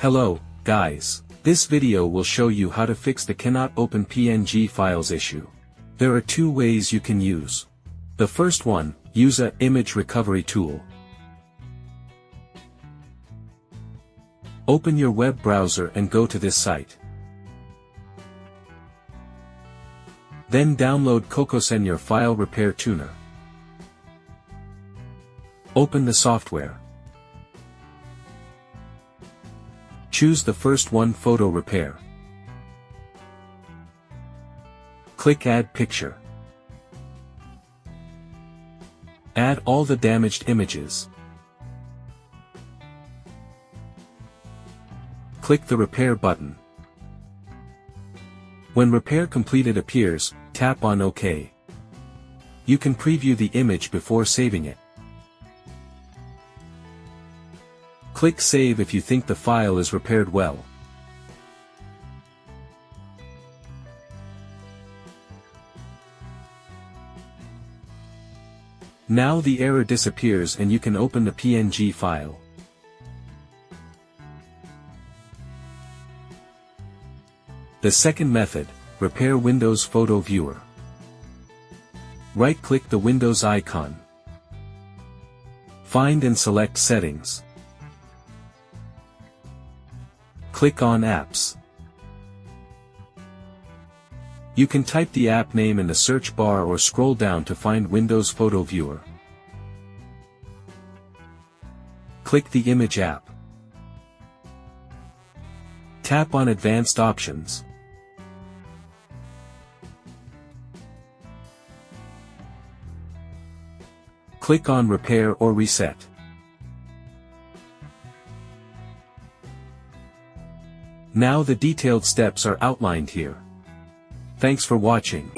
Hello, guys. This video will show you how to fix the cannot open PNG files issue. There are two ways you can use. The first one, use a image recovery tool. Open your web browser and go to this site. Then download Kokosen your file repair tuner. Open the software. Choose the first one, photo repair. Click add picture. Add all the damaged images. Click the repair button. When repair completed appears, tap on OK. You can preview the image before saving it. Click Save if you think the file is repaired well. Now the error disappears and you can open the PNG file. The second method, repair Windows Photo Viewer. Right-click the Windows icon. Find and select Settings. Click on Apps. You can type the app name in the search bar or scroll down to find Windows Photo Viewer. Click the Image app. Tap on Advanced Options. Click on Repair or Reset. Now the detailed steps are outlined here. Thanks for watching.